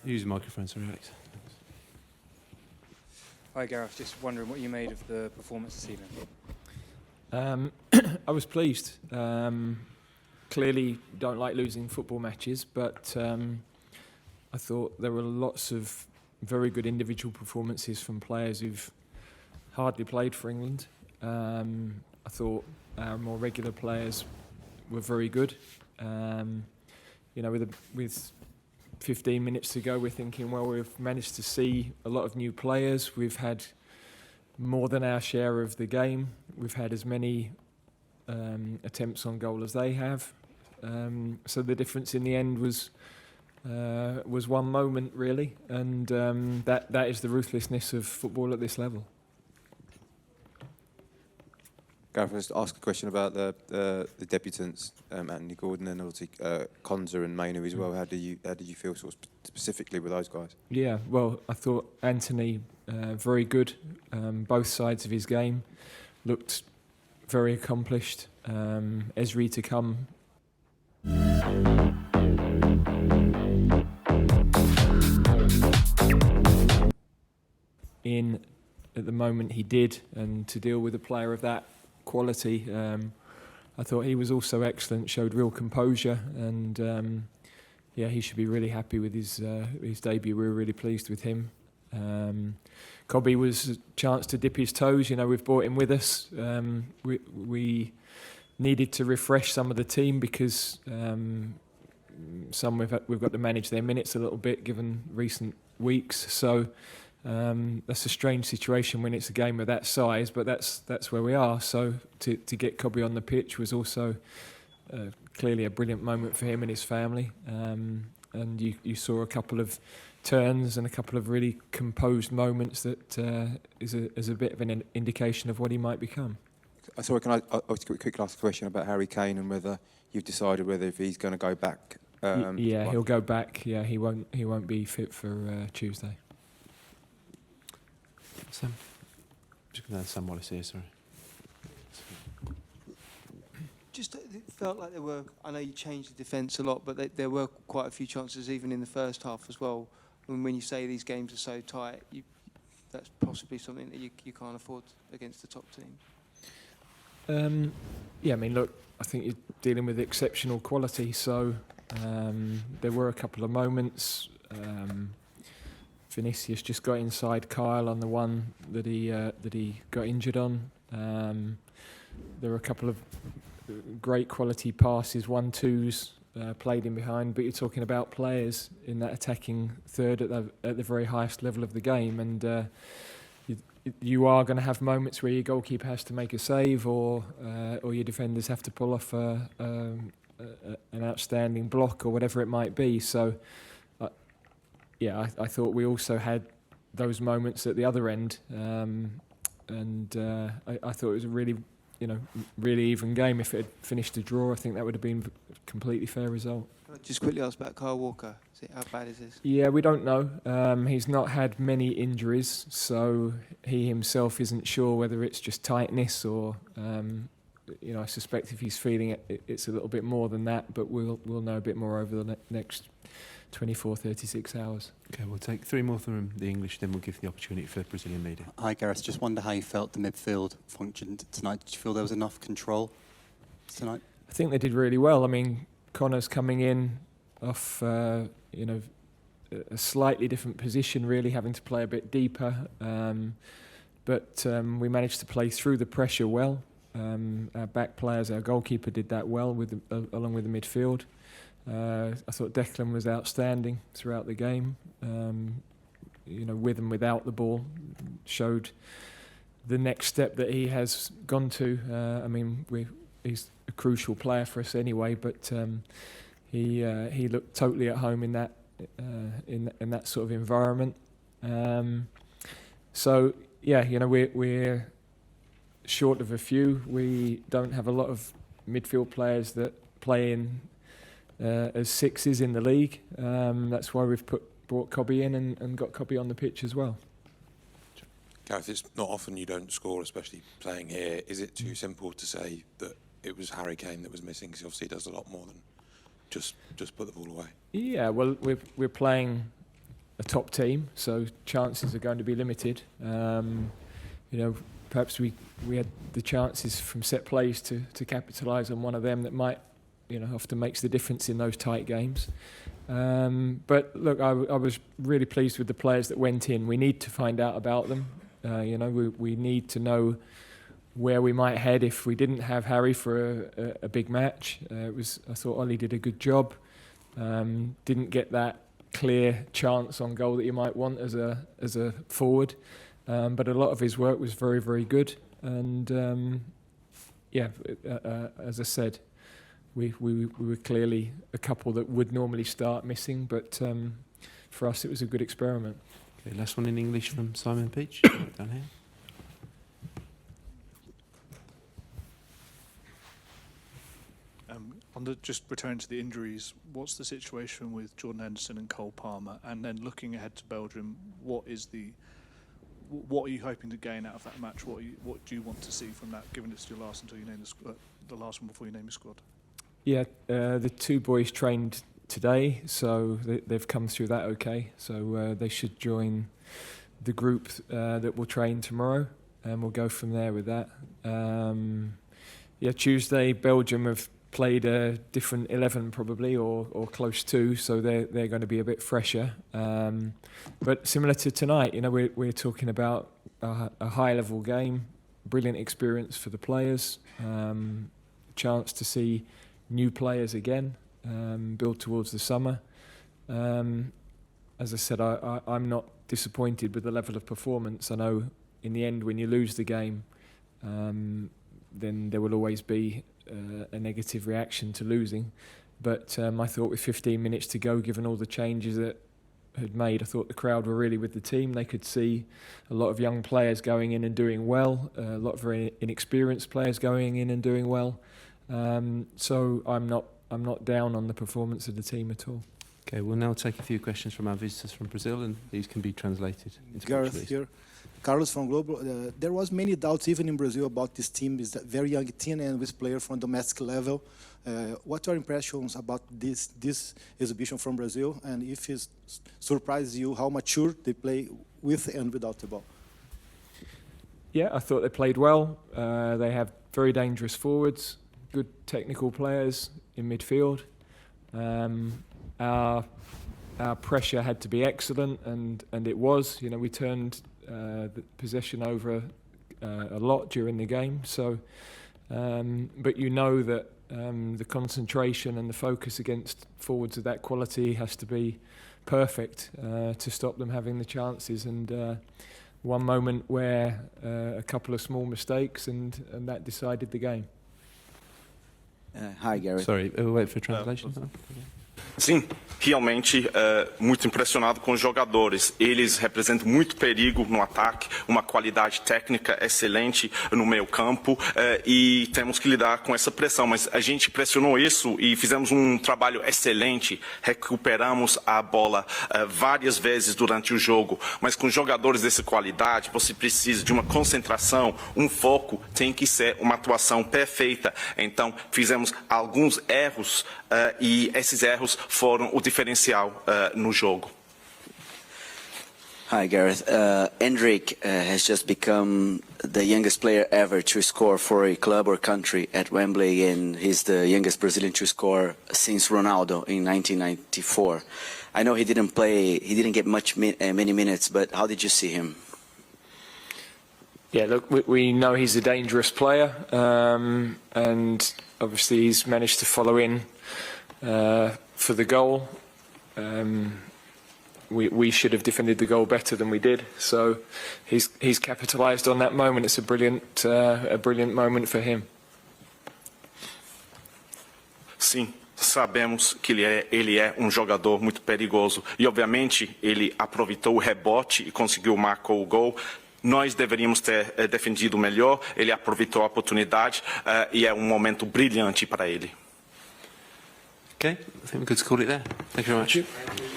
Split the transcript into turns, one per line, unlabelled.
Use the microphone, sorry, Alex.
Hi Gareth, just wondering what you made of the performance this evening.
I was pleased. Clearly don't like losing football matches, but I thought there were lots of very good individual performances from players who've hardly played for England. I thought our more regular players were very good. With 15 minutes to go, we're thinking, well, we've managed to see a lot of new players. We've had more than our share of the game. We've had as many attempts on goal as they have. So the difference in the end was one moment, really, and that is the ruthlessness of football at this level.
Gareth, I was to ask a question about the debutants, Anthony Gordon and obviously Konza and Mainu as well. How do you feel sort of specifically with those guys? Yeah,
well, I thought Anthony very good. Both sides of his game looked very accomplished. Esri to come. In at the moment he did, and to deal with a player of that quality, I thought he was also excellent. Showed real composure, and he should be really happy with his debut. We were really pleased with him. Cobby was a chance to dip his toes. We've brought him with us. We needed to refresh some of the team because some we've got to manage their minutes a little bit given recent weeks. So. That's a strange situation when it's a game of that size, but that's where we are. So to get Cobby on the pitch was also clearly a brilliant moment for him and his family. And you saw a couple of turns and a couple of really composed moments that is a bit of an indication of what he might become.
Sorry, can I quickly ask a question about Harry Kane and whether you've decided whether if he's going to go back?
He'll go back. Yeah, he won't be fit for Tuesday.
Sam? Just going to Sam Wallace here, sorry.
Just it felt like there were, I know you changed the defence a lot, but there were quite a few chances even in the first half as well. And when you say these games are so tight, that's possibly something that you can't afford against the top team.
Look, I think you're dealing with exceptional quality, so there were a couple of moments. Vinicius just got inside Kyle on the one that he got injured on. There were a couple of great quality passes, 1-2s played in behind. But you're talking about players in that attacking third at the very highest level of the game, and you are going to have moments where your goalkeeper has to make a save, or your defenders have to pull off an outstanding block or whatever it might be. So. I thought we also had those moments at the other end, and I thought it was a really even game. If it had finished a draw, I think that would have been a completely fair result.
Just quickly ask about Kyle Walker. How bad is this?
Yeah, we don't know. He's not had many injuries, so he himself isn't sure whether it's just tightness or, I suspect if he's feeling it, it's a little bit more than that. But we'll know a bit more over the next 24, 36 hours.
Okay, we'll take three more from the English, then we'll give the opportunity for Brazilian media.
Hi Gareth, just wonder how you felt the midfield functioned tonight. Did you feel there was enough control tonight?
I think they did really well. I mean, Connor's coming in off a slightly different position, really having to play a bit deeper. But we managed to play through the pressure well. Our back players, our goalkeeper did that well along with the midfield. I thought Declan was outstanding throughout the game. With and without the ball, showed the next step that he has gone to. He's a crucial player for us anyway, but he looked totally at home in that sort of environment. We're short of a few. We don't have a lot of midfield players that play in as sixes in the league. That's why we've brought Cobby in and got Cobby on the pitch as well.
Gareth, it's not often you don't score, especially playing here. Is it too simple to say that it was Harry Kane that was missing? Because obviously he does a lot more than just put the ball away.
Yeah, well, we're playing a top team, so chances are going to be limited. Perhaps we had the chances from set plays to capitalise on one of them that might, often makes the difference in those tight games. But look, I was really pleased with the players that went in. We need to find out about them. We need to know where we might head if we didn't have Harry for a big match. I thought Ollie did a good job. Didn't get that clear chance on goal that you might want as a forward, but a lot of his work was very, very good. And as I said, we were clearly a couple that would normally start missing, but for us it was a good experiment.
Okay, last one in English from Simon Peach down here.
Just returning to the injuries, what's the situation with Jordan Henderson and Cole Palmer? And then looking ahead to Belgium, what are you hoping to gain out of that match? What do you want to see from that, given it's your last until you name the last one before you name your squad?
Yeah, the two boys trained today, so they've come through that okay. So they should join the group that will train tomorrow, and we'll go from there with that. Tuesday, Belgium have played a different 11 probably, or close to, so they're going to be a bit fresher. But similar to tonight, we're talking about a high-level game, brilliant experience for the players, chance to see new players again, build towards the summer. As I said, I'm not disappointed with the level of performance. I know in the end, when you lose the game, then there will always be a negative reaction to losing, but I thought with 15 minutes to go, given all the changes that had made, I thought the crowd were really with the team. They could see a lot of young players going in and doing well, a lot of very inexperienced players going in and doing well. So I'm not down on the performance of the team at all.
Okay, we'll now take a few questions from our visitors from Brazil, and these can be translated into
Gareth
Portuguese.
here. Carlos from Globo. There was many doubts even in Brazil about this team. It's a very young team and with players from domestic level. What are your impressions about this exhibition from Brazil, and if it surprises you how mature they play with and without the ball?
Yeah, I thought they played well. They have very dangerous forwards, good technical players in midfield. Our pressure had to be excellent, and it was. We turned the possession over a lot during the game. So, but that the concentration and the focus against forwards of that quality has to be perfect to stop them having the chances. And one moment where a couple of small mistakes and that decided the game.
Hi, Gareth.
Sorry, we'll wait for translation.
Sim, realmente muito impressionado com os jogadores. Eles representam muito perigo no ataque, uma qualidade técnica excelente no meio-campo e temos que lidar com essa pressão. Mas a gente pressionou isso e fizemos um trabalho excelente. Recuperamos a bola várias vezes durante o jogo. Mas com jogadores dessa qualidade, você precisa de uma concentração, um foco. Tem que ser uma atuação perfeita. Então, fizemos alguns erros e esses erros foram o diferencial no jogo.
Hi, Gareth. Endrick has just become the youngest player ever to score for a club or country at Wembley, and he's the youngest Brazilian to score since Ronaldo in 1994. I know he didn't get many minutes, but how did you see him?
Yeah, look, we know he's a dangerous player, and obviously he's managed to follow in for the goal. We should have defended the goal better than we did, so he's capitalised on that moment. It's a brilliant moment for him.
Sim, sabemos que ele é jogador muito perigoso e obviamente ele aproveitou o rebote e conseguiu marcar o gol. Nós deveríamos ter defendido melhor. Ele aproveitou a oportunidade e é momento brilhante para ele.
Okay, I think we could call it there. Thank you very much.